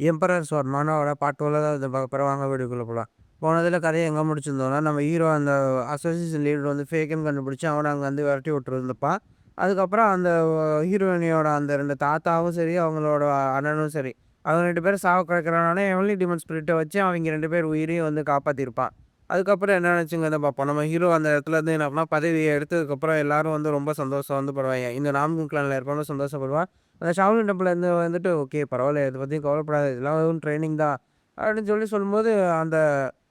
Emperor ஸ்வர்மானோட part 2ல தான் இது பார்க்க போறோம். வாங்க வீடியோக்குள்ள போலாம். போனதுல கதைய எங்க முடிச்சிருந்தோம்னா, நம்ம ஹீரோ அந்த அசோசியேஷன் லீடர் வந்து ஃபேக்குன்னு கண்டுபிடிச்சு அவன அங்க வந்து விரட்டி விட்டுருந்துப்பான். அதுக்கப்புறம் அந்த ஹீரோயினியோட அந்த 2 தாத்தாவும் சரி, அவங்களோட அண்ணனும் சரி, அவங்க 2 பேரும் சாவ கிடக்குறனால ஹெவன்லி டிமன் ஸ்பிரிட்ட வச்சு அவங்க 2 பேர் உயிரையும் வந்து காப்பாத்தியிருப்பான். அதுக்கப்புறம் என்ன ஆச்சுங்கிறத பார்ப்போம். நம்ம ஹீரோ அந்த இடத்துல இருந்து என்ன பண்ணா, பதவிய எடுத்ததுக்கப்புறம் எல்லாரும் வந்து ரொம்ப சந்தோஷம் வந்து படுவாய்ங்க. இந்த நான்கு கிளான்ல இருக்கவனும் சந்தோஷப்படுவான். அந்த ஷாவ்லின் டெம்பிள்லேருந்து வந்துட்டு, "ஓகே பரவால்ல. இத பத்தி கவலைப்படாத. இதெல்லாம் வெறும் ட்ரெய்னிங் தான்." அப்படின்னு சொல்லும்போது, அந்த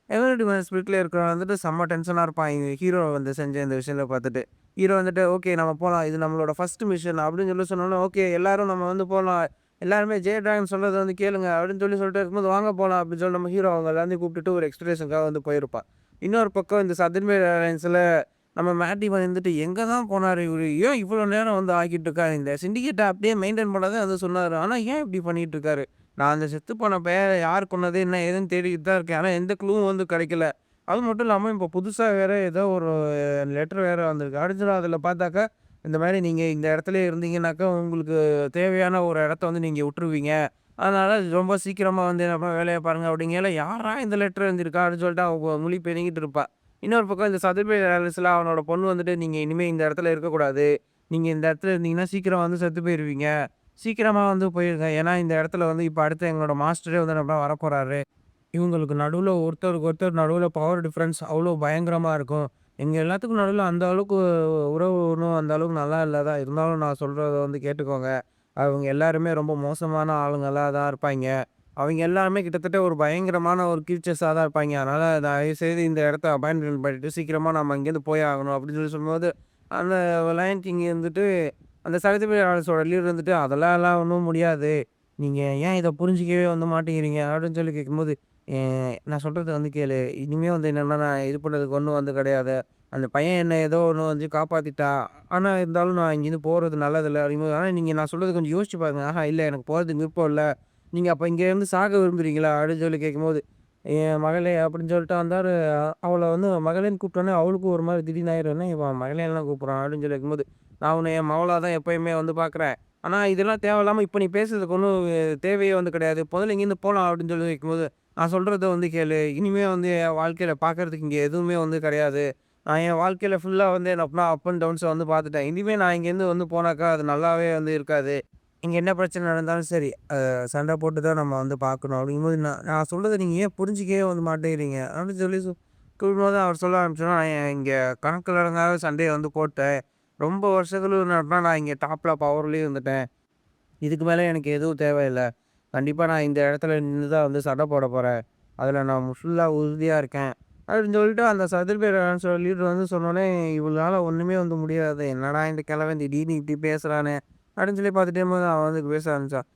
எவரிடி மேன் ஸ்பிரிட்ல இருக்கிறவன் வந்துட்டு செம்ம டென்ஷனா இருப்பான். ஹீரோ வந்து செஞ்ச இந்த விஷயத்த பார்த்துட்டு. ஹீரோ வந்துட்டு, "ஓகே நம்ம போலாம். இது நம்மளோட ஃபர்ஸ்ட் மிஷன்." அப்படின்னு சொன்னோனே, "ஓகே எல்லாரும் நம்ம வந்து போலாம். எல்லாருமே ஜெய டிராகன் சொல்றத வந்து கேளுங்க." அப்படின்னு சொல்லிட்டு இருக்கும்போது, "வாங்க போலாம்." அப்படின்னு சொல்லி நம்ம ஹீரோ அவங்க எல்லாரையும் கூப்பிட்டுட்டு ஒரு எக்ஸ்பிளனேஷனுக்காக வந்து போயிருப்பான். இன்னொரு பக்கம் இந்த சதுர்மேர் ஏர்லைன்ஸ்ல நம்ம மேட்டி வந்துட்டு எங்க தான் போனாரு இவரு? ஏன் இவ்வளோ நேரம் வந்து ஆக்கிட்டு இருக்காரு? இந்த சிண்டிகேட்ட அப்படியே மெயின்டெயின் பண்ண தான் அது சொன்னாரு. ஆனா ஏன் இப்படி பண்ணிட்டு இருக்காரு? நான் அந்த செத்து போன பையன் யார் கொன்னது? என்ன ஏதுன்னு தேடிக்கிட்டு தான் இருக்கேன். ஆனா எந்த க்ளூவும் வந்து கிடைக்கல. அது மட்டும் இல்லாம இப்போ புதுசா வேற ஏதோ ஒரு லெட்டர் வேற வந்திருக்கு. அடுத்து அதில பார்த்தாக்கா, இந்த மாரி நீங்க இந்த இடத்துலயே இருந்தீங்கன்னாக்கா, உங்களுக்கு தேவையான ஒரு இடத்த வந்து நீங்க விட்டுருவீங்க. அதனால ரொம்ப சீக்கிரமா வந்து என்ன வேலைய பாருங்க அப்படிங்கையில, யார்ரா இந்த லெட்டர் எழுதியிருக்கா? அப்படின்னு சொல்லிட்டு அவ முழி பெருகிட்டு இருப்பா. இன்னொரு பக்கம் இந்த சதுர்பே பேலஸ்ல அவனோட பொண்ணு வந்துட்டு, "நீங்க இனிமே இந்த இடத்துல இருக்கக்கூடாது. நீங்க இந்த இடத்துல இருந்தீங்கன்னா, சீக்கிரம் வந்து செத்து போயிருவீங்க. சீக்கிரமா வந்து போயிருங்க. ஏன்னா இந்த இடத்துல வந்து இப்ப அடுத்து எங்களோட மாஸ்டரே வந்து நம்மள வரப்போறாரு." இவங்களுக்கு நடுவுல ஒருத்தருக்கு ஒருத்தர் நடுவுல பவர் டிஃபரன்ஸ் அவ்வளோ பயங்கரமா இருக்கும். எங்க எல்லாத்துக்கும் நடுவுல அந்த அளவுக்கு உறவு ஒண்ணும் அந்த அளவுக்கு நல்லா இல்ல தான். இருந்தாலும் நான் சொல்றத வந்து கேட்டுக்கோங்க. அவங்க எல்லாருமே ரொம்ப மோசமான ஆளுங்களா தான் இருப்பாய்ங்க. அவங்க எல்லாருமே கிட்டத்தட்ட ஒரு பயங்கரமான ஒரு கிரீச்சர்ஸா தான் இருப்பாய்ங்க. அதனால தயவுசெய்து இந்த இடத்த அபாண்டன் பண்ணிட்டு சீக்கிரமா நம்ம இங்கேருந்து போய் ஆகணும் அப்படின்னு சொல்லும்போது, அந்த லயன் கிங் இருந்துட்டு அந்த சகதிபிரயாளர்ஸோட லீடர் இருந்துட்டு, "அதெல்லாம் ஒண்ணும் முடியாது. நீங்க ஏன் இத புரிஞ்சுக்கவே வந்து மாட்டேங்கிறீங்க?" அப்படின்னு சொல்லி கேட்கும்போது, நான் சொல்றத வந்து கேளு. இனிமே வந்து என்னன்னா, நான் இது பண்ணதுக்கு ஒண்ணும் வந்து கிடையாது. அந்த பையன் என்ன ஏதோ ஒண்ணு வந்து காப்பாத்திட்டான். ஆனா இருந்தாலும் நான் இங்கேருந்து போறது நல்லதில்ல." அப்படிங்கும்போது, "ஆனா நீங்க நான் சொல்றத கொஞ்சம் யோசிச்சு பாருங்க." "ஆஹா இல்ல எனக்கு போறதுக்கு விருப்பம் இல்ல. நீங்க அப்ப இங்கேருந்து சாக விரும்புறீங்களா?" அப்படின்னு சொல்லி கேட்கும்போது, "என் மகளே" அப்படின்னு சொல்லிட்டு வந்தாரு. அவள வந்து மகளேன்னு கூப்பிட்டோனே அவளுக்கும் ஒரு மாரி திடீர்னு ஆயிரும். "என்ன இவன் மகளேன்லாம் கூப்பிடுறான்?" அப்படின்னு சொல்லி கேட்கும்போது, "நான் உன்ன என் மகளா தான் எப்பயுமே வந்து பார்க்குறேன். ஆனா இதெல்லாம் தேவையில்லாம இப்ப நீ பேசுறதுக்கு ஒண்ணும் தேவையே வந்து கிடையாது. முதல்ல இங்கேருந்து போலாம்." அப்படின்னு சொல்லி வைக்கும்போது, "நான் சொல்றத வந்து கேளு. இனிமே வந்து என் வாழ்க்கையில பார்க்கறதுக்கு இங்க எதுவுமே வந்து கிடையாது. நான் என் வாழ்க்கையில ஃபுல்லா வந்து என்ன பண்ணா அப் அண்ட் டவுன்ஸ வந்து பார்த்துட்டேன். இனிமே நான் இங்கேருந்து வந்து போனாக்கா அது நல்லாவே வந்து இருக்காது. இங்க என்ன பிரச்சனை நடந்தாலும் சரி, சண்டை போட்டு தான் நம்ம வந்து பார்க்கணும்." அப்படிங்கும்போது, "நான் நான் சொல்றத நீங்க ஏன் புரிஞ்சுக்கவே வந்து மாட்டேங்கிறீங்க?" அப்படின்னு சொல்லி கூறும்போது அவர் சொல்ல ஆரம்பிச்சோன்னா, "நான் இங்க கணக்கில் அடங்காத சண்டைய வந்து போட்டேன். ரொம்ப வருஷத்துல நான் இங்க டாப்ல பவர்லயும் இருந்துட்டேன். இதுக்கு மேல எனக்கு எதுவும் தேவையில்ல. கண்டிப்பா நான் இந்த இடத்துல நின்னு தான் வந்து சண்டை போட போறேன். அதுல நான் ஃபுல்லா உறுதியா இருக்கேன்." அப்படின்னு சொல்லிட்டு அந்த சதுர்பேர் லீடர் வந்து சொன்னோனே, இவளால ஒண்ணுமே வந்து முடியாது. என்னடா இந்த கிழவன் திடீர்னு இப்படி பேசுறானே! அப்படின்னு சொல்லி பார்த்துட்டே இருக்கும்போது அவன் வந்து பேச ஆரம்பிச்சான்.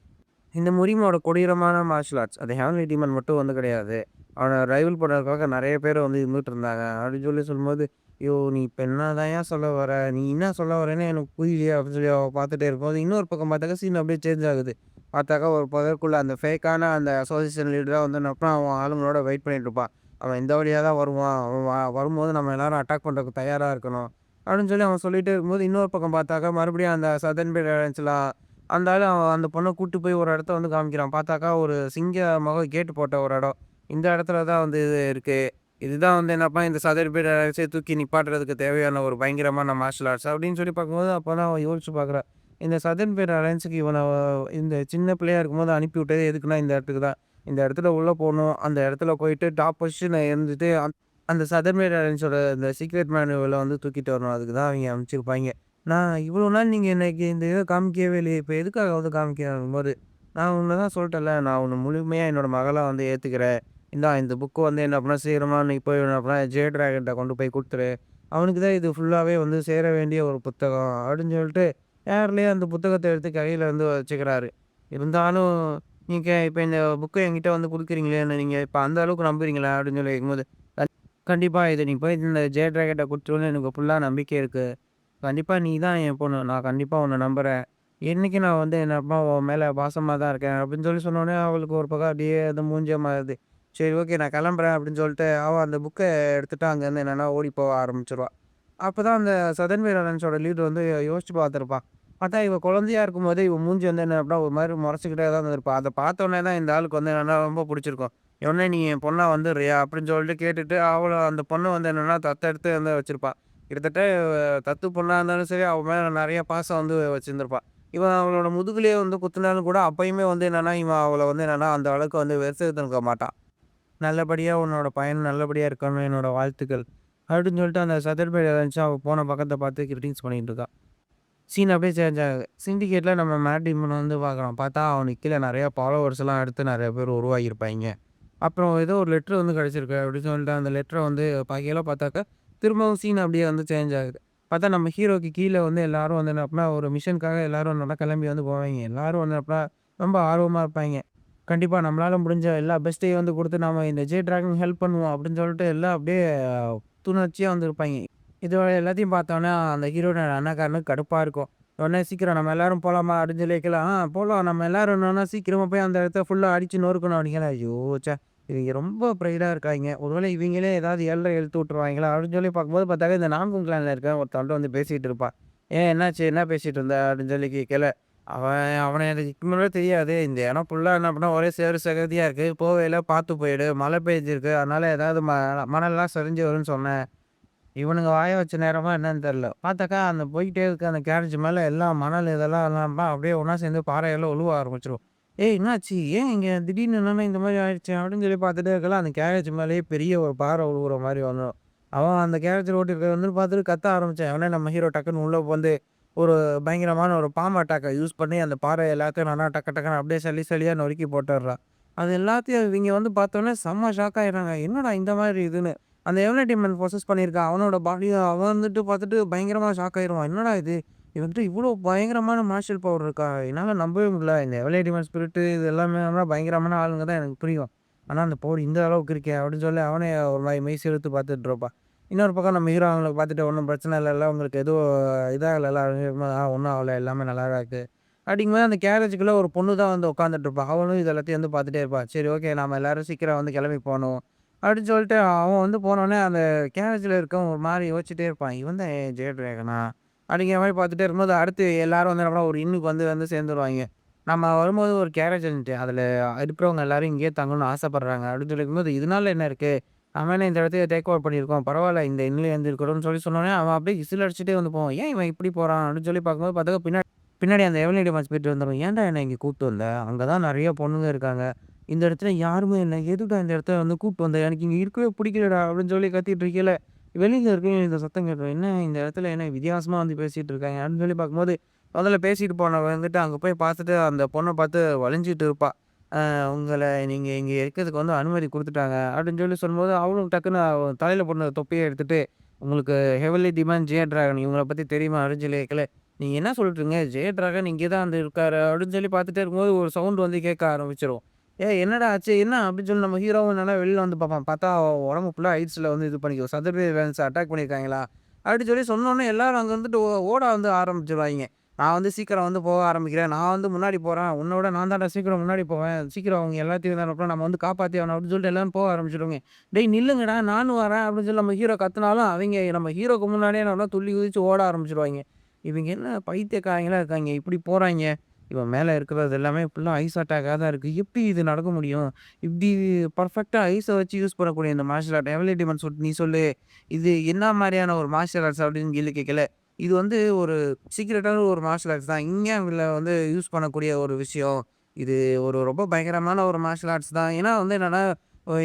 இந்த முரிமோட கொடூரமான மார்ஷியல் ஆர்ட்ஸ். அது ஹெவன்லி டீமன் மட்டும் வந்து கிடையாது. அவன ரைவல் பண்றதுக்காக நெறைய பேர் வந்து இருந்துட்டு இருந்தாங்க. அப்படின்னு சொல்லும்போது, "யோ! நீ இப்ப என்னதான்யா சொல்ல வர? நீ என்ன சொல்ல வரேன்னு எனக்கு புரியலையே!" அப்படின்னு சொல்லி அவ பார்த்துட்டே இருக்கும்போது, இன்னொரு பக்கம் பார்த்தாக்கா சீன் அப்படியே சேஞ்ச் ஆகுது. பார்த்தாக்கா ஒரு புதருக்குள்ள அந்த ஃபேக்கான அந்த அசோசியேஷன் லீடரா வந்து என்ன பண்ணான், அவன் ஆளுங்களோட வெயிட் பண்ணிட்டு இருப்பான். அவன் இந்த வழியா தான் வருவான். அவன் வரும்போது நம்ம எல்லாரும் அட்டாக் பண்றதுக்கு தயாரா இருக்கணும். அப்படின்னு சொல்லி அவன் சொல்லிட்டே இருக்கும்போது, இன்னொரு பக்கம் பார்த்தாக்கா மறுபடியும் அந்த சதர்ன் பேரன்ட்ஸ்லாம் அந்த ஆளு அவன் அந்த பொண்ண கூட்டு போய் ஒரு இடத்த வந்து காமிக்கிறான். பார்த்தாக்கா ஒரு சிங்க முகம் கேட் போட்ட ஒரு இடம். இந்த இடத்துல தான் வந்து இது இருக்கு. இதுதான் வந்து என்னப்பா இந்த சதுர பேர் தூக்கி நிப்பாட்டுறதுக்கு தேவையான ஒரு பயங்கரமான மார்ஷியல் ஆர்ட்ஸ் அப்படின்னு சொல்லி பார்க்கும்போது, அப்பதான் அவன் யோசிச்சு பார்க்குறான். இந்த சதர்ன் பேர் அலையன்ஸுக்கு இவன இந்த சின்ன பிள்ளையா இருக்கும்போது அனுப்பி விட்டது எதுக்குன்னா, இந்த இடத்துக்கு தான். இந்த இடத்துல உள்ள போணும். அந்த இடத்துல போயிட்டு டாப் பொசிஷன்ல இருந்துட்டு, அந்த சதர்ன் பேர் அலையன்ஸோட இந்த சீக்ரெட் மேனுவல வந்து தூக்கிட்டு வரணும். அதுக்கு தான் அவைங்க அனுப்பிச்சிருப்பாய்ங்க. நான் இவ்வளோ நாள் நீங்க எனக்கு இந்த இத காமிக்கவே இல்லையே! இப்ப எதுக்காக வந்து காமிக்கிறங்கும்போது, நான் உன்ன தான் சொல்ட்டேன்ல, நான் உன்ன முழுமையா என்னோட மகளா வந்து ஏத்துக்கிறேன். இந்தா இந்த புக் வந்து என்ன பண்ணா சீக்கிரமா நீ போய் என்ன பண்ண ஜே டிராகன்ட்ட கொண்டு போய் குடுத்துரு. அவனுக்கு தான் இது ஃபுல்லாவே வந்து சேர வேண்டிய ஒரு புத்தகம். அப்படின்னு சொல்லிட்டு, ஏர்லயே அந்த புத்தகத்த எடுத்து கையில வந்து வச்சுக்கிறாரு. இருந்தாலும், நீங்க இப்ப இந்த புக்க என்கிட்ட வந்து குடுக்குறீங்களே, நீங்க இப்ப அந்த அளவுக்கு நம்புறீங்களா? அப்படின்னு சொல்லி கேட்கும்போது, கண்டிப்பா இத நீ போய் இந்த ஜே டிராகன்ட்ட குடுத்துருவேன்னு எனக்கு ஃபுல்லா நம்பிக்கை இருக்கு. கண்டிப்பா நீ தான் என் பொண்ணு. நான் கண்டிப்பா உன்ன நம்புறேன். என்னைக்கும் நான் வந்து என்ன அப்பா உன் மேல பாசமா தான் இருக்கேன். அப்படின்னு சொன்னோனே, அவளுக்கு ஒரு பக்கம் அப்படியே அது மூஞ்சே மாறுது. சரி ஓகே நான் கிளம்புறேன் அப்படின்னு சொல்லிட்டு, அவ அந்த புக்க எடுத்துட்டு அங்கேருந்து என்னன்னா ஓடி போக ஆரம்பிச்சுருவா. அப்பதான் அந்த சதன் வீரன்ஸோட லீடர் வந்து யோசிச்சு பார்த்துருப்பான். பார்த்தா இவ குழந்தையா இருக்கும்போதே இவ மூஞ்சி வந்து என்ன அப்படின்னா ஒரு மாரி முறைச்சுக்கிட்டே தான் இருந்திருப்பா. அத பார்த்தோனே தான் இந்த ஆளுக்கு வந்து என்னன்னா ரொம்ப புடிச்சிருக்கும். "உடனே நீ என் பொண்ணா வந்துர்றியா?" அப்படின்னு சொல்லிட்டு கேட்டுட்டு, அந்த பொண்ண வந்து என்னன்னா தத்தெடுத்து வந்து வச்சிருப்பா. கிட்டத்தட்ட தத்து பொண்ணா இருந்தாலும் சரி, அவ மேல நெறைய பாசம் வந்து வச்சிருந்திருப்பா. இவன் அவளோட முதுகுலயே வந்து குத்துனாலும் கூட, அப்பயுமே வந்து என்னன்னா, இவன் அவள வந்து என்னன்னா அந்த அளவுக்கு வந்து வெறுத்துருக்க மாட்டான். "நல்லபடியா உன்னோட பையன் நல்லபடியா இருக்கணும். என்னோட வாழ்த்துக்கள்." அப்படின்னு சொல்லிட்டு அந்த சதுர்பேட் இருந்துச்சு. அவ போன பக்கத்த பார்த்து கிரீட்டிங்ஸ் பண்ணிட்டு இருக்கா. சீன் அப்படியே சேஞ்ச் ஆகுது. சிண்டிகேட்ல நம்ம மேட் டேமன வந்து பார்க்குறோம். பார்த்தா அவனுக்கு கீழ நெறைய ஃபாலோவர்ஸ்லாம் எடுத்து நெறைய பேர் உருவாகியிருப்பாய்ங்க. அப்புறம் ஏதோ ஒரு லெட்டர் வந்து கிடைச்சிருக்கு அப்படின்னு சொல்லிட்டு அந்த லெட்டர வந்து பாக்கையில பார்த்தாக்கா, திரும்பவும் சீன் அப்படியே வந்து சேஞ்ச் ஆகுது. பார்த்தா நம்ம ஹீரோக்கு கீழ வந்து எல்லாரும் வந்து என்ன அப்படின்னா, ஒரு மிஷனுக்காக எல்லாரும் நல்லா கிளம்பி வந்து போவாய்ங்க. எல்லாரும் வந்து அப்படின்னா ரொம்ப ஆர்வமா இருப்பாய்ங்க. கண்டிப்பா நம்மளால முடிஞ்ச எல்லா பெஸ்ட்டையும் வந்து குடுத்து நாம இந்த ஜே டிராகனுக்கு ஹெல்ப் பண்ணுவோம் அப்படின்னு சொல்லிட்டு எல்லாம் அப்படியே புத்துணர்ச்சியா வந்து இருப்பாய்ங்க. இது எல்லாத்தையும் பார்த்தோன்னே அந்த ஹீரோட அண்ணக்காரனுக்கு கடுப்பா இருக்கும். உடனே "சீக்கிரம் நம்ம எல்லாரும் போலாமா?" அப்படின்னு சொல்லி கேட்கலாம். போலாம் நம்ம எல்லாரும் என்னன்னா சீக்கிரமா போய் அந்த இடத்த ஃபுல்லா அடிச்சு நொறுக்கணும் அப்படிங்கிற. ஐயோ! ச்சே! இவங்க ரொம்ப ப்ரைடா இருக்காய்ங்க. ஒருவேளை இவங்களே ஏதாவது ஏழ்ற இழுத்து விட்டுருவாய்ங்களா? அப்படின்னு சொல்லி பார்க்கும்போது பார்த்தாக்கா, இந்த நான்கும் கிளான்ல இருக்கவன் ஒருத்தன்ட்ட வந்து பேசிட்டு இருப்பான். "ஏன் என்னாச்சு? என்ன பேசிட்டு இருந்த?" அப்படின்னு சொல்லி கேட்கல. அவன எனக்கு இதுக்கு முன்னாடியே தெரியாது. இந்த இடம் ஃபுல்லா என்ன பண்ணா ஒரே சேறு சகதியா இருக்கு. போவையில பார்த்து போயிடு. மழை பெய்ஞ்சிருக்கு. அதனால ஏதாவது மணல்லாம் சரிஞ்சு வரும்ன்னு சொன்னேன். இவனுங்க வாய வச்ச நேரமா என்னன்னு தெரியல. பார்த்தாக்கா, அந்த போய்க்கிட்டே இருக்க அந்த கேரேஜ் மேல எல்லாம் மணல் இதெல்லாம் அப்படியே ஒண்ணா சேர்ந்து பாறையெல்லாம் ஒழுவ ஆரம்பிச்சுரும். "ஏய் என்னாச்சு? ஏன் இங்க திடீர்னு என்னன்னா இந்த மாரி ஆயிடுச்சு?" அப்படின்னு சொல்லி பார்த்துட்டே இருக்கலாம். அந்த கேரேஜ் மேலேயே பெரிய ஒரு பாறை உழுவுற மாரி வந்துரும். அவன் அந்த கேரேஜ்ல ஓட்டியிருக்கிறத வந்து பார்த்துட்டு கத்த ஆரம்பிச்சான். உடனே நம்ம ஹீரோ டக்குன்னு உள்ள வந்து ஒரு பயங்கரமான ஒரு பாம் அட்டாக்க யூஸ் பண்ணி அந்த பாறை எல்லாத்தையும் நல்லா டக்கு டக்குன்னு அப்படியே சல்லி சல்லியா நொறுக்கி போட்டுர்றான். அது எல்லாத்தையும் இவங்க வந்து பார்த்தோனே செம்ம ஷாக் ஆயிடுறாங்க. என்னடா இந்த மாரி இதுன்னு. அந்த எவன டீமன் பொசஸ் பண்ணியிருக்கான். அவனோட பாடிய அவன் வந்துட்டு பார்த்துட்டு பயங்கரமா ஷாக் ஆயிருவான். என்னடா இது! இவன்ட்ட இவ்ளோ பயங்கரமான மார்ஷியல் பவர் இருக்கா? என்னால நம்பவே முடியல. இந்த எவன டீமன் ஸ்பிரிட் இது எல்லாமே பயங்கரமான ஆளுங்க தான் எனக்கு புரியும். ஆனா அந்த பவர் இந்த அளவுக்கு இருக்கே! அப்படின்னு சொல்லி அவனே ஒரு மாரி மெய் சிலுத்து பார்த்துட்டு இருப்பான். இன்னொரு பக்கம் நம்ம ஹீரோ அவங்கள பார்த்துட்டு ஒண்ணும் பிரச்சனை இல்லல்ல. உங்களுக்கு எதுவும் இதாகலல்ல? ஒண்ணும் ஆகல. எல்லாமே நல்லா தான் இருக்கு. அப்படிங்கும்போது அந்த கேரேஜுக்குள்ள ஒரு பொண்ணு தான் வந்து உட்காந்துட்டு இருப்பா. அவளும் இது எல்லாத்தையும் வந்து பார்த்துட்டே இருப்பா. சரி ஓகே நாம எல்லாரும் சீக்கிரம் வந்து கிளம்பி போணும். அப்படின்னு சொல்லிட்டு அவன் வந்து போனோனே, அந்த கேரேஜ்ல இருக்கவன் ஒரு மாரி யோசிச்சுட்டே இருப்பான். "இவன் தான் ஜெய டிராகனா?" அப்படிங்கிற மாரி பார்த்துட்டே இருக்கும்போது, அடுத்து எல்லாரும் வந்து என்ன பண்ணுவாங்க, ஒரு இன்னுக்கு வந்து வந்து சேர்ந்துருவாய்ங்க. நம்ம வரும்போது ஒரு கேரேஜ் இருந்துச்சு. அதில இருக்கிறவங்க எல்லாரும் இங்கேயே தங்கணும்னு ஆசைப்படுறாங்க. அப்படின்னு சொல்லிருக்கும்போது, "இதனால என்ன இருக்கு? நாம என்ன இந்த இடத்தையே டேக் ஓவர் பண்ணியிருக்கோம். பரவால்ல இந்த இன்னுல இருந்துருக்கிறோம்னு" சொல்லி சொன்னோனே, அவன் அப்படியே விசில் அடிச்சுட்டே வந்து போவான். "ஏன் இவன் இப்படி போறான்?" அப்படின்னு சொல்லி பார்க்கும்போது பார்த்தா, பின்னாடி அந்த எவனடி மாஸ்பீட் வந்துரும். "ஏன்டா என்ன இங்க கூட்டு வந்த? அங்க தான் நெறைய பொண்ணுங்க இருக்காங்க. இந்த இடத்துல யாருமே இல்ல. எதுக்குடா இந்த இடத்துல வந்து கூட்டு வந்த? எனக்கு இங்க இருக்கவே பிடிக்கலடா" அப்படின்னு சொல்லி கத்திட்டு இருக்கையில, வெளியில இருக்கவங்க இந்த சத்தம் கேட்கும். "என்ன இந்த இடத்துல என்ன வித்தியாசமா வந்து பேசிட்டு இருக்காங்க?" அப்படின்னு சொல்லி பார்க்கும்போது, முதல்ல பேசிட்டு போனவ வந்துட்டு அங்க போய் பார்த்துட்டு அந்த பொண்ண பார்த்து வழிஞ்சுட்டு இருப்பா. "உங்கள நீங்க இங்க இருக்கிறதுக்கு வந்து அனுமதி குடுத்துட்டாங்க" அப்படின்னு சொல்லி சொல்லும்போது, அவளும் டக்குனு அவ தலையில போட்டிருந்த தொப்பிய எடுத்துட்டு, "உங்களுக்கு ஹெவன்லி டிமாண்ட் ஜியர் டிராகன் இவங்கள பத்தி தெரியுமா?" அப்படின்னு சொல்லி கேட்கல. "நீங்க என்ன சொல்றீங்க? ஜெய டிராகன் இங்கே தான் வந்து இருக்காரு" அப்படின்னு சொல்லி பார்த்துட்டே இருக்கும்போது, ஒரு சவுண்ட் வந்து கேட்க ஆரம்பிச்சுரும். "ஏய் என்னடா ஆச்சு? என்ன?" அப்படின்னு சொல்லி நம்ம ஹீரோவும் என்னன்னா வெளில வந்து பார்ப்பான். பார்த்தா அவ உடம்பு ஃபுல்லா ஐஸ்ல வந்து இது பண்ணிக்கும். சதுர்வேர் வேலன்ஸ அட்டாக் பண்ணியிருக்காய்ங்களா? அப்படின்னு சொல்லி சொன்னோனே எல்லாரும் அங்க வந்துட்டு ஓட வந்து ஆரம்பிச்சுருவாய்ங்க. "நான் வந்து சீக்கிரம் வந்து போக ஆரம்பிக்கிறேன். நான் வந்து முன்னாடி போறேன். உன்ன விட நான் தான்டா சீக்கிரம் முன்னாடி போவேன். சீக்கிரம் அவங்க எல்லாத்தையும் அப்புறம் நம்ம வந்து காப்பாத்தி ஆகணும்" அப்படின்னு சொல்லிட்டு எல்லாரும் போக ஆரம்பிச்சுருவாங்க. "டேய் நில்லுங்கடா நானும் வரேன்" அப்படின்னு சொல்லி நம்ம ஹீரோ கத்துனாலும், அவைங்க நம்ம ஹீரோக்கு முன்னாடியே நல்லா துள்ளி குதிச்சு ஓட ஆரம்பிச்சுருவாய்ங்க. இவங்க என்ன பைத்தியக்காரங்களா இருக்காய்ங்க. இப்படி போறாய்ங்க. இவன் மேல இருக்கிறது எல்லாமே ஃபுல்லா ஐஸ் அட்டாக்கா தான் இருக்கு. எப்படி இது நடக்க முடியும்? இப்படி பெர்ஃபெக்ட்டா ஐஸ வச்சு யூஸ் பண்ணக்கூடிய இந்த மார்ஷியல் ஆர்ட் எவலிட்டி மன்சூட் நீ சொல்லு. இது என்ன மாரியான ஒரு மார்ஷியல் ஆர்ட்ஸ் அப்படின்னு கேள்வி கேட்கல. இது வந்து ஒரு சீக்ரெட்டான ஒரு மார்ஷியல் ஆர்ட்ஸ் தான். இந்தியாவில வந்து யூஸ் பண்ணக்கூடிய ஒரு விஷயம். இது ஒரு ரொம்ப பயங்கரமான ஒரு மார்ஷியல் ஆர்ட்ஸ் தான். ஏன்னா வந்து என்னன்னா,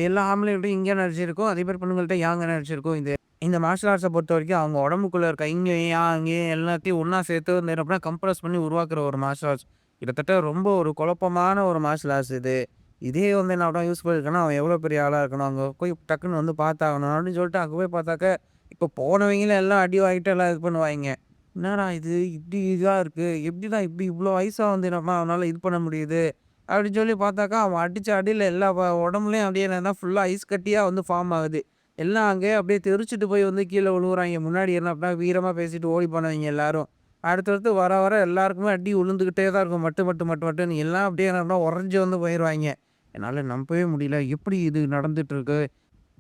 எல்லா ஆம்பளைங்கள்ட்டயும் இங்க எனர்ஜி இருக்கும். அதே மாரி பெண்ணுங்கள்ட்ட யாங் எனர்ஜி இருக்கும். இந்த மார்ஷியல் ஆர்ட்ஸ பொறுத்தவரைக்கும் அவங்க உடம்புக்குள்ள இருக்க இங்கேயும், அங்கேயும் எல்லாத்தையும் ஒண்ணா சேர்த்து வந்து என்ன பண்ணா கம்ப்ரஸ் பண்ணி உருவாக்குற ஒரு மார்ஷியல் ஆர்ட்ஸ். கிட்டத்தட்ட ரொம்ப ஒரு குழப்பமான ஒரு மார்ஷியல் ஆர்ட்ஸ் இது. இதே வந்து என்ன ஆகும் யூஸ் பண்ணியிருக்கேன்னா, அவன் எவ்வளோ பெரிய ஆளா இருக்கணும். அங்க போய் டக்குன்னு வந்து பார்த்தாகணும் அப்படின்னு சொல்லிட்டு அங்க போய் பார்த்தாக்க, இப்ப போனவங்களே எல்லாம் அடி வாங்கிட்டு எல்லாம் இது பண்ணுவாய்ங்க. என்னடா இது இப்படி இதா இருக்கு. எப்படிடா இப்படி இவ்வளோ வயசா வந்து என்னப்பா அவனால இது பண்ண முடியுது? அப்படின்னு சொல்லி பார்த்தாக்கா, அவன் அடிச்ச அடியில எல்லா உடம்புலயும் அப்படியே என்னன்னா ஃபுல்லா ஐஸ் கட்டியா வந்து ஃபார்ம் ஆகுது. எல்லாம் அங்கேயே அப்படியே தெறிச்சுட்டு போய் வந்து கீழ விழுவுறாய்ங்க. முன்னாடி என்ன அப்படின்னா வீரமா பேசிட்டு ஓடி போனவைங்க எல்லாரும். அடுத்தடுத்து வர வர எல்லாருக்குமே அடி விழுந்துகிட்டே தான் இருக்கும். மட்டு, மட்டு, மட்டு, மட்டுன்னு எல்லாம் அப்படியே என்ன உடைஞ்சு வந்து போயிருவாய்ங்க. என்னால நம்பவே முடியல. எப்படி இது நடந்துட்டு இருக்கு?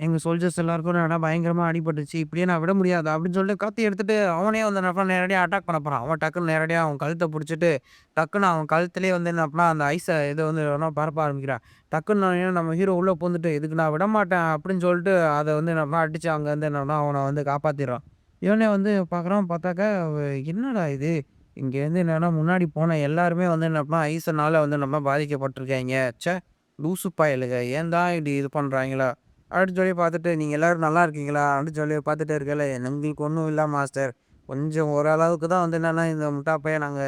எங்க சோல்ஜர்ஸ் எல்லாருக்கும் என்னன்னா பயங்கரமா அடிபட்டுருச்சு. இப்படியே நான் விட முடியாது அப்படின்னு சொல்லிட்டு கத்தி எடுத்துட்டு அவனே வந்து என்ன பண்ணான் நேரடியா அட்டாக் பண்ண போறான். அவன் டக்குன்னு நேரடியா அவன் கழுத்த புடிச்சுட்டு, டக்குன்னு அவன் கழுத்திலேயே வந்து என்ன பண்ணான், அந்த ஐஸ இத வந்து எவனோ பரப்ப ஆரம்பிக்கிறான். டக்குன்னு நம்ம ஹீரோ உள்ள பூந்துட்டு, "இதுக்கு நான் விடமாட்டேன்" அப்படின்னு சொல்லிட்டு அத வந்து என்ன பண்ணான் அடிச்சு அங்கருந்து என்னன்னா அவன வந்து காப்பாத்திர்றான். இவனே வந்து பார்க்குறான், பார்த்தாக்கா என்னடா இது? இங்கேருந்து என்னன்னா முன்னாடி போன எல்லாருமே வந்து என்ன பண்ணா ஐஸ்னால வந்து நம்ம பாதிக்கப்பட்டுருக்காய்ங்க. ச்சே! லூசு பயலுக ஏன்தான் இப்படி இது பண்றாய்ங்களோ? அப்படின்னு சொல்லி பார்த்துட்டு, "நீங்க எல்லாரும் நல்லா இருக்கீங்களா?" அப்படின்னு சொல்லி பார்த்துட்டே இருக்கையில, "எங்களுக்கு ஒண்ணும் இல்ல மாஸ்டர். கொஞ்சம் ஓரளவுக்கு தான் வந்து என்னன்னா, இந்த முட்டா பையன் நாங்க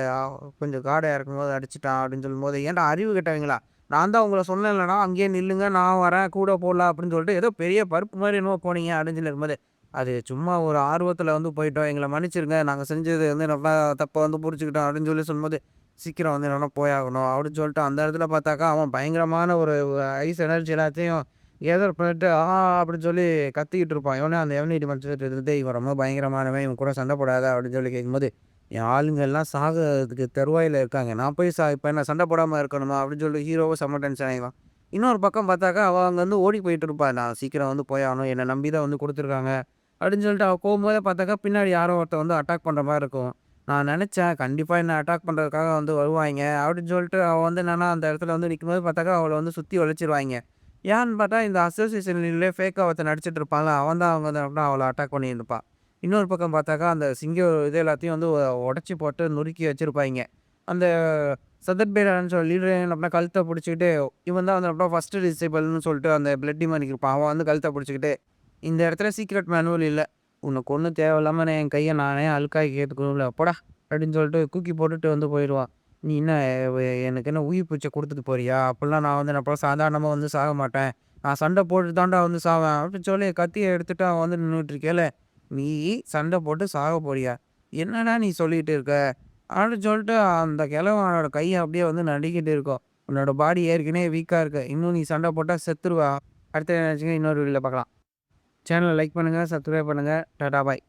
கொஞ்சம் கார்ட இறக்கும்போது அடிச்சுட்டான்." அப்படின்னு சொல்லும்போது, "ஏன்டா அறிவு கெட்டவங்களா? நான் தான் உங்கள சொன்னேன்லடா, அங்கேயே நில்லுங்க. நான் வரேன். கூட போடலாம்." அப்படின்னு சொல்லிட்டு, ஏதோ பெரிய பருப்பு மாரி என்னமோ போனீங்க அப்படின்னு சொல்லி இருக்கும்போது, "அது சும்மா ஒரு ஆர்வத்தில வந்து போயிட்டோம். எங்கள மன்னிச்சிருங்க. நாங்க செஞ்சது வந்து நம்ம தப்ப வந்து புரிஞ்சுக்கிட்டோம்." அப்படின்னு சொல்லி சொல்லும்போது, "சீக்கிரம் வந்து என்னன்னா போயாகணும்." அப்படின்னு சொல்லிட்டு அந்த இடத்துல பார்த்தாக்கா, அவன் பயங்கரமான ஒரு ஐஸ் எனர்ஜி எல்லாத்தையும் கேதர் பண்ணிட்டு, அப்படின்னு சொல்லி கத்திக்கிட்டு இருப்பான். இவனே அந்த எவனடி மனுஷன்ட்ட இருந்துட்டு, "இவன் ரொம்ப பயங்கரமானவன். இவன் கூட சண்டை போடாத" அப்படின்னு சொல்லி கேட்கும்போது, "என் ஆளுங்க எல்லாம் சாகறதுக்கு தருவாயில இருக்காங்க. நான் போய் இப்ப என்ன சண்டை போடாம இருக்கணுமா?" அப்படின்னு சொல்லி ஹீரோவும் செம்ம டென்ஷன் ஆயிடுவான். இன்னொரு பக்கம் பார்த்தாக்கா, அவ அங்கருந்து ஓடி போயிட்டு இருப்பா. "நான் சீக்கிரம் வந்து போயாகணும். என்ன நம்பி தான் வந்து குடுத்துருக்காங்க." அப்படின்னு சொல்லிட்டு அவ போகும்போதே பார்த்தாக்கா, பின்னாடி யாரோ ஒருத்தன் வந்து அட்டாக் பண்ற மாரி இருக்கும். நான் நெனச்சேன், கண்டிப்பா என்ன அட்டாக் பண்றதுக்காக வந்து வருவாய்ங்க. அப்படின்னு சொல்லிட்டு அவ வந்து என்னன்னா, அந்த இடத்துல வந்து நிக்கும்போது பார்த்தாக்கா, அவள வந்து சுத்தி வளைச்சிருவாய்ங்க. ஏன்னு பார்த்தா, இந்த அசோசியேஷன் லீவ்லயே ஃபேக்கா ஒருத்தன் நடிச்சுட்டு இருப்பான்ல, அவன் தான் அவங்க வந்து அவள அட்டாக் பண்ணியிருப்பான். இன்னொரு பக்கம் பார்த்தாக்கா, அந்த சிங்கம் இது எல்லாத்தையும் வந்து உடைச்சு போட்டு நொறுக்கி வச்சிருப்பாய்ங்க. அந்த சதத் பேரான்னு சொல்லி லீடர் என்ன கழுத்த புடிச்சுக்கிட்டு, இவன் தான் வந்து அப்புறம் ஃபர்ஸ்ட் டிசேபிள்ன்னு சொல்லிட்டு அந்த பிளட் டீமன் இருப்பான். அவன் வந்து கழுத்த புடிச்சுக்கிட்டு, "இந்த இடத்துல சீக்ரெட் மேனுவல் இல்ல. உன்ன கொன்னு தேவையில்லாம நான் என் கைய நானே அழுக்காக்கி கேட்டுக்கணும்ல, போடா" அப்படின்னு சொல்லிட்டு தூக்கி போட்டுட்டு வந்து போயிருவான். "நீ என்ன எனக்கு என்ன உயிர் பிச்சை குடுத்துட்டு போறியா? அப்பலாம் நான் வந்து நான் அப்புறம் சாதாரணமா வந்து சாக மாட்டேன். நான் சண்டை போட்டு தான்டா வந்து சாவேன்." அப்படின்னு சொல்லி கத்திய எடுத்துட்டு அவன் வந்து நின்னுட்டு இருக்கையில, "நீ சண்டை போட்டு சாக போறியா? என்னடா நீ சொல்லிட்டு இருக்க?" அப்படின்னு சொல்லிட்டு அந்த கிழவனோட கை அப்படியே வந்து நடுங்கிட்டு இருக்கும். "உன்னோட பாடி ஏற்கனவே வீக்கா இருக்கு. இன்னும் நீ சண்டை போட்டா செத்துருவ." அடுத்து என்னாச்சுங்க இன்னொரு வீடியோல பார்க்கலாம். சேனல லைக் பண்ணுங்க, சப்ஸ்கிரைப் பண்ணுங்க. டாடா பாய்.